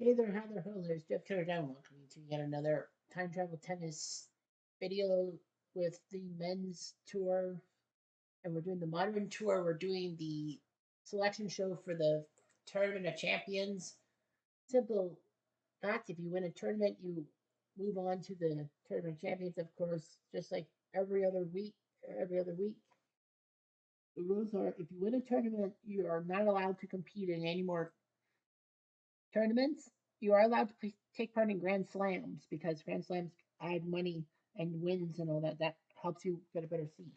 Hey there, Heather Hurlers, Jeff Turner down. Welcome to yet another time travel tennis video with the men's tour. And we're doing the modern tour. We're doing the selection show for the Tournament of Champions. Simple fact, if you win a tournament, you move on to the Tournament of Champions, of course, just like every other week. The rules are if you win a tournament, you are not allowed to compete in any more tournaments. You are allowed to take part in Grand Slams because Grand Slams add money and wins and all that. That helps you get a better seed.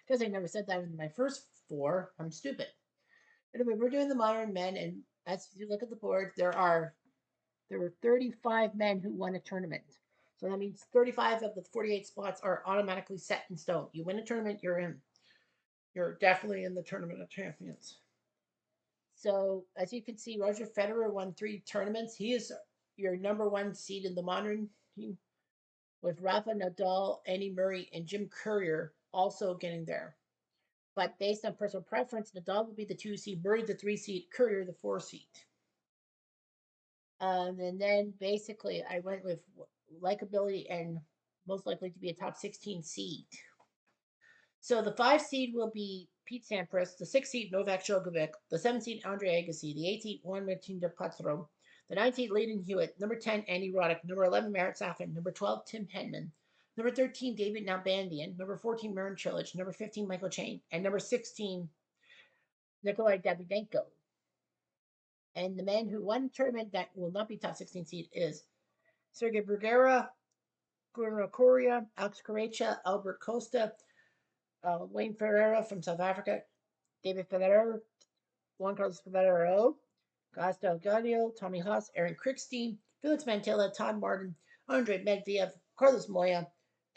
Because I never said that in my first four, I'm stupid. Anyway, we're doing the modern men, and as you look at the board, there were 35 men who won a tournament. So that means 35 of the 48 spots are automatically set in stone. You win a tournament, you're in. You're definitely in the Tournament of Champions. So as you can see, Roger Federer won 3 tournaments. He is your number one seed in the modern team, with Rafa Nadal, Andy Murray, and Jim Courier also getting there. But based on personal preference, Nadal will be the 2 seed, Murray the 3 seed, Courier the 4 seed. And then basically, I went with likability and most likely to be a top 16 seed. So the 5 seed will be Pete Sampras, the 6 seed Novak Djokovic, the 7 seed Andre Agassi, the 8 seed Juan Martín de Potro, the 9 seed Leighton Hewitt, number 10 Andy Roddick, number 11 Marat Safin, number 12 Tim Henman, number 13 David Nalbandian, number 14 Marin Cilic, number 15 Michael Chang, and number 16 Nikolai Davydenko. And the man who won the tournament that will not be top 16 seed is Sergei Bruguera, Bruno Coria, Alex Correia, Albert Costa, Wayne Ferreira from South Africa, David Federer, Juan Carlos Ferrero, Costa Gaudio, Tommy Haas, Aaron Krickstein, Felix Mantilla, Todd Martin, Andre Medvedev, Carlos Moya,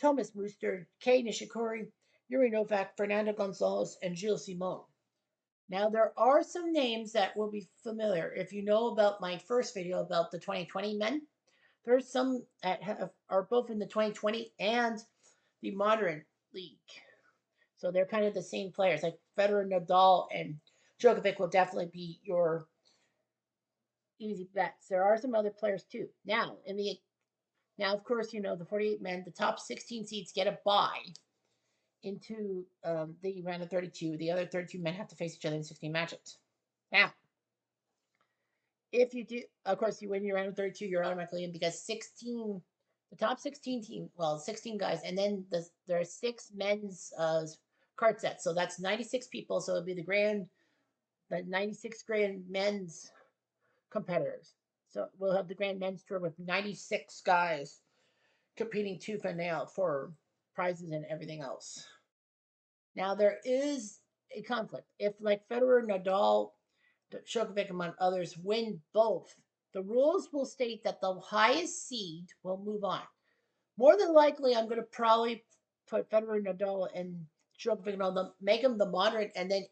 Thomas Muster, Kei Nishikori, Yuri Novak, Fernando Gonzalez, and Gilles Simon. Now, there are some names that will be familiar. If you know about my first video about the 2020 men, there's some that are both in the 2020 and the modern league. So they're kind of the same players. Like Federer, Nadal, and Djokovic will definitely be your easy bets. There are some other players too. Now of course you know the 48 men, the top 16 seeds get a bye into the round of 32. The other 32 men have to face each other in 16 matches. Now, if you do, of course, you win your round of 32, you're automatically in because the top 16 team, well, 16 guys, and then there are 6 men's card sets. So that's 96 people. So it'll be the 96 grand men's competitors. So we'll have the grand men's tour with 96 guys competing tooth and nail for prizes and everything else. Now there is a conflict. If like Federer, Nadal, Djokovic, among others, win both, the rules will state that the highest seed will move on. More than likely, I'm going to probably put Federer, Nadal, and Djokovic on them, make them the moderate, and then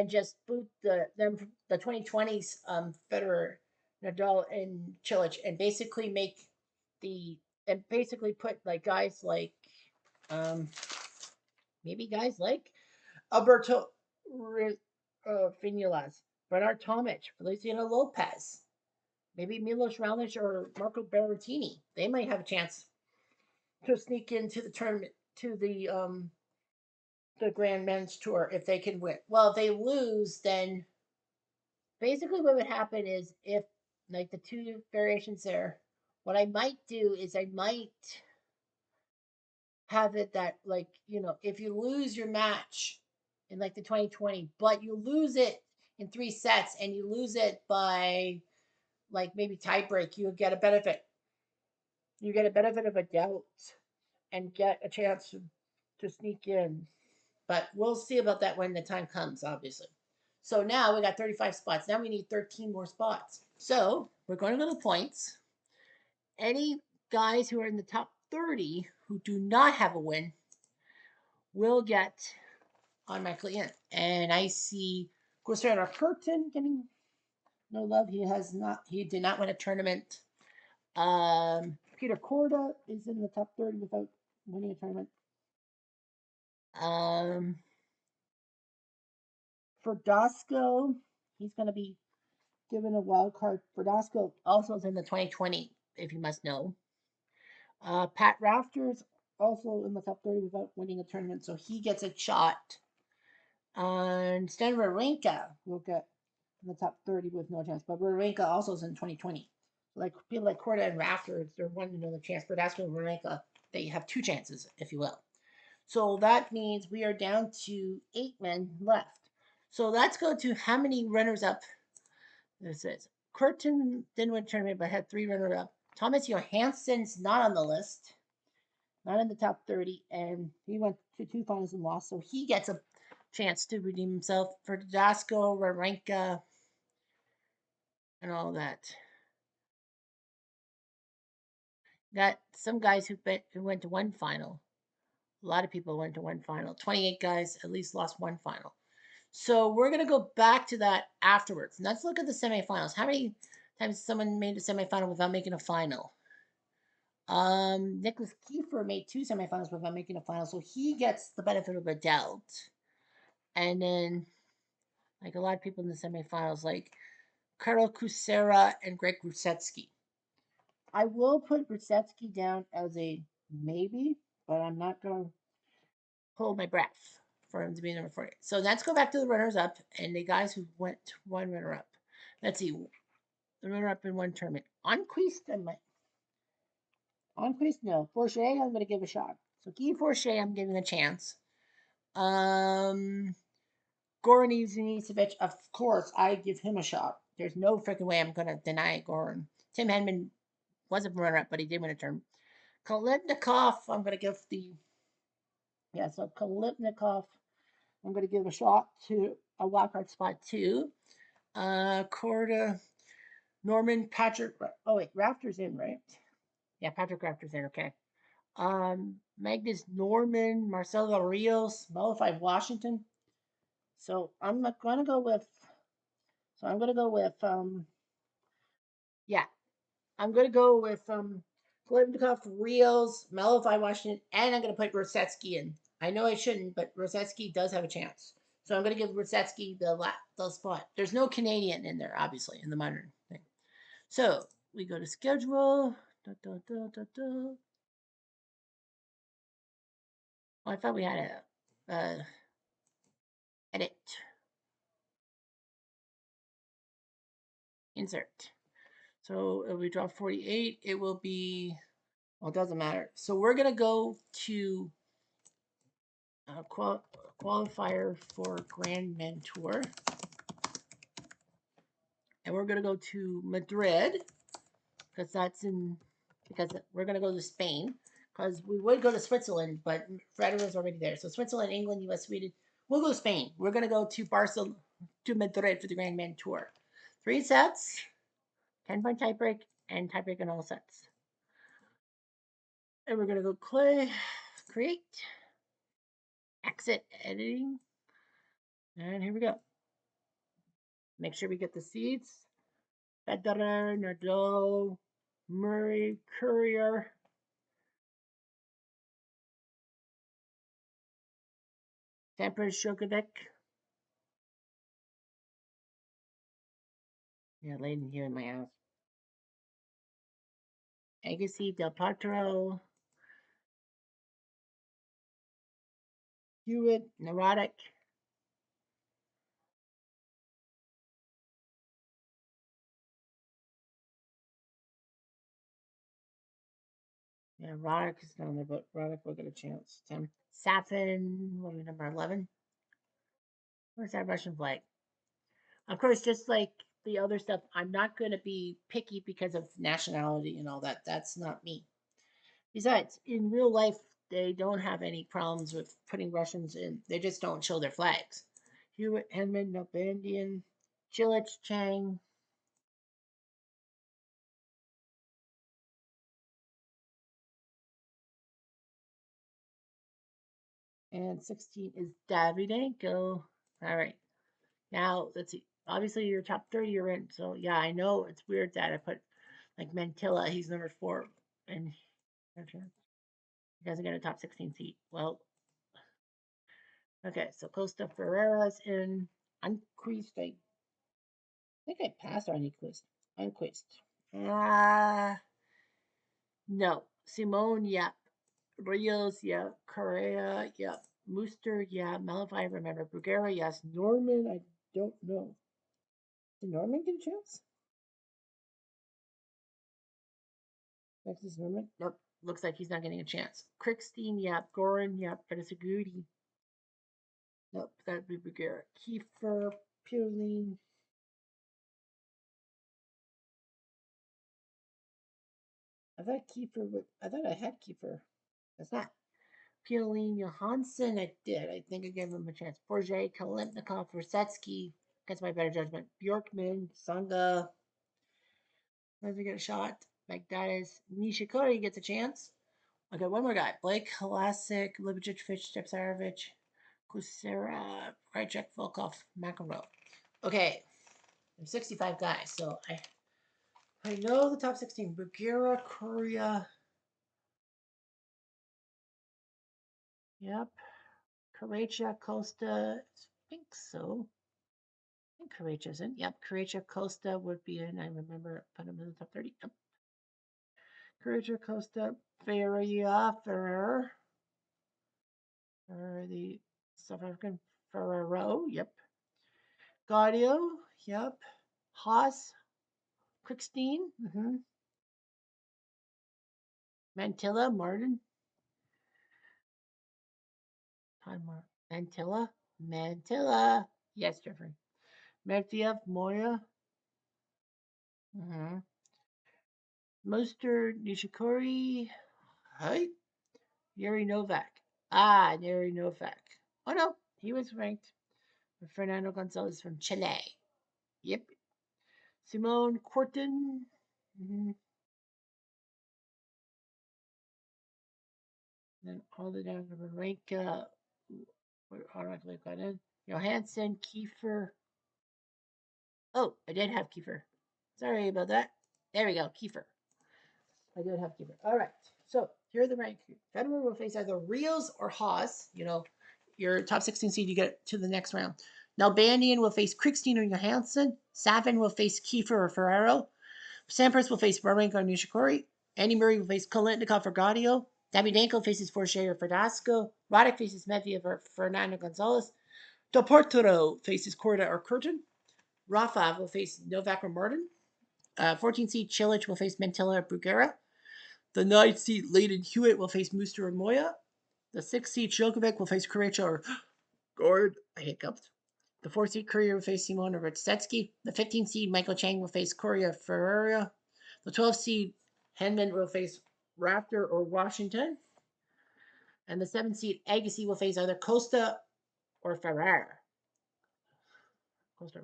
just boot the 2020s Federer, Nadal, and Cilic, and basically put like guys like um, maybe guys like Alberto Finilas, Bernard Tomic, Feliciano Lopez, maybe Milos Raonic or Marco Berrettini. They might have a chance to sneak into the tournament to the Grand Men's Tour if they can win. Well, if they lose, then basically what would happen is if like the 2 variations there, what I might do is I might have it that like if you lose your match in like the 2020 but you lose it in 3 sets and you lose it by like maybe tiebreak, you get a benefit of a doubt and get a chance to sneak in. But we'll see about that when the time comes, obviously. So now we got 35 spots. Now we need 13 more spots. So we're going to go to points. Any guys who are in the top 30 who do not have a win will get automatically in. And I see Gustav Curtin getting no love. He did not win a tournament. Peter Korda is in the top 30 without winning a tournament. For Dosco, he's going to be given a wild card. Verdasco also is in the 2020, if you must know. Pat Rafters also in the top 30 without winning a tournament, so he gets a shot. And Stan Wawrinka will get in the top 30 with no chance, but Wawrinka also is in 2020. Like people like Korda and Rafters, they're wanting to know the chance. Verdasco and Wawrinka, they have two chances, if you will. So that means we are down to 8 men left. So let's go to how many runners up this is. Curtin didn't win a tournament but had 3 runners up. Thomas Johansson's not on the list, not in the top 30, and he went to 2 finals and lost. So he gets a chance to redeem himself. For Verdasco, Wawrinka, and all that. Got some guys who went to 1 final. A lot of people went to 1 final. 28 guys at least lost 1 final. So we're going to go back to that afterwards. And let's look at the semifinals. How many times someone made a semifinal without making a final? Nicholas Kiefer made 2 semifinals without making a final, so he gets the benefit of the doubt. And then, like a lot of people in the semifinals, like Karol Kusera and Greg Rusetsky. I will put Rusetsky down as a maybe, but I'm not going to hold my breath for him to be number 40. So let's go back to the runners up and the guys who went 1 runner up. Let's see. The runner up in 1 tournament. Enquist, no. Forche, I'm going to give a shot. So Guy Forche, I'm giving a chance. Goran Ivanisevic, of course, I give him a shot. There's no freaking way I'm going to deny Goran. Tim Henman was a runner-up, but he did win a term. Kolipnikov, I'm going to give so Kolipnikov, I'm going to give a shot to a wildcard spot too. Korda, Norman, Patrick, oh wait, Raptor's in, right? Yeah, Patrick Raptor's in, okay. Magnus Norman, Marcelo Rios, Malachi Washington. So I'm not going to go with. So I'm going to go with. Yeah, I'm going to go with Kolibnikov, Rios, Malachi Washington, and I'm going to put Rosetsky in. I know I shouldn't, but Rosetsky does have a chance. So I'm going to give Rosetsky the spot. There's no Canadian in there, obviously, in the modern thing. So we go to schedule. Da, da, da, da, da. Oh, I thought we had a edit. Insert. So if we draw 48, it will be, well, it doesn't matter. So we're going to go to qualifier for Grand Men Tour. And we're going to go to Madrid because we're going to go to Spain because we would go to Switzerland, but Federer's already there. So Switzerland, England, US, Sweden. We'll go to Spain. We're going to go to Barcelona, to Madrid for the Grand Men Tour. 3 sets, 10-point tiebreak, and tiebreak in all sets. And we're going to go create, exit editing. And here we go. Make sure we get the seeds. Federer, Nadal, Murray, Courier. Sampras, Djokovic. Yeah, laying here in my ass. Agassi, Del Potro. Hewitt, Neurotic. Yeah, Roddick is down there, but Roddick will get a chance. 10. Safin, what are we, number 11? Where's that Russian flag? Of course, just like the other stuff, I'm not going to be picky because of nationality and all that. That's not me. Besides, in real life, they don't have any problems with putting Russians in. They just don't show their flags. Hewitt, Henman, Nobandian, Chilich, Chang. And 16 is Davydenko. All right. Now, let's see. Obviously, your top 30 you're in. So, yeah, I know it's weird that I put like Mantilla. He's number 4. And he doesn't get a top 16 seat. Well, okay. So, Costa Ferreira's in. Unquist. think I passed on Quist. On Quist. Ah, no. Simone, yep. Rios, yep. Correa, yep. Mooster, yeah. Malify, I remember. Bruguera, yes. Norman, I don't know. Did Norman get a chance? Next is Norman. Nope. Looks like he's not getting a chance. Crickstein, yep. Goran, yep. Fedesagudi. Nope. That'd be Bruguera. Kiefer, Puline. I thought I had Kiefer. That's not. Puline, Johansson, I did. I think I gave him a chance. Forget, Kalintnikov, Rosetsky, against my better judgment. Bjorkman, Sanga, does he get a shot? Magdatis, Nishikori gets a chance. Okay, one more guy. Blake, Halasic, Libijic, Stepsarovich, Kusera, Rychek, Volkov, McEnroe. Okay, there's 65 guys, so I know the top 16. Bagheera, Korea. Yep. Croatia, Costa. I think so. I think Croatia's in. Yep. Croatia, Costa would be in. I remember put him in the top 30. Yep. Croatia, Costa, Feria, Ferrer. Or the South African Ferrero. Yep. Gaudio. Yep. Haas, Crickstein. Mantilla, Martin. Mantilla. Mantilla. Yes, Jeffrey. Medvedev, Moya. Mm-hmm. Moster, Nishikori. Hi. Yuri Novak. Ah, Yuri Novak. Oh no, he was ranked. Fernando Gonzalez from Chile. Yep. Simone Corton. Mm-hmm. Then all the down to Marenka. Where automatically got in. Johansson, Kiefer. Oh, I did have Kiefer. Sorry about that. There we go, Kiefer. I did have Kiefer. All right. So here are the rank. Federer will face either Rios or Haas. You know, your top 16 seed, you get to the next round. Nalbandian will face Krickstein or Johansson. Savin will face Kiefer or Ferrero. Sampras will face Wawrinka or Nishikori. Andy Murray will face Kolentnikov or Gaudio. Davydenko faces Forshey or Verdasco. Roddick faces Medvedev or Fernando Gonzalez. Del Portoro faces Korda or Curtin. Rafa will face Novak or Martin. 14 seed Chilich will face Mantilla or Bruguera. The 9 seed Leighton Hewitt will face Mooster or Moya. The 6 seed Djokovic will face Croatia or Gord. I hiccuped. The 4 seed Courier will face Simona Ritsetsky. The 15 seed Michael Chang will face Coria Ferreira. The 12 seed Henman will face Raptor or Washington. And the 7 seed Agassi will face either Costa or Ferrer. Costa.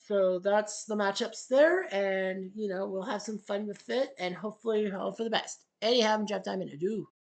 So that's the matchups there, and we'll have some fun with it, and hopefully hope for the best. Eddie, have him, Jeff Diamond, adieu.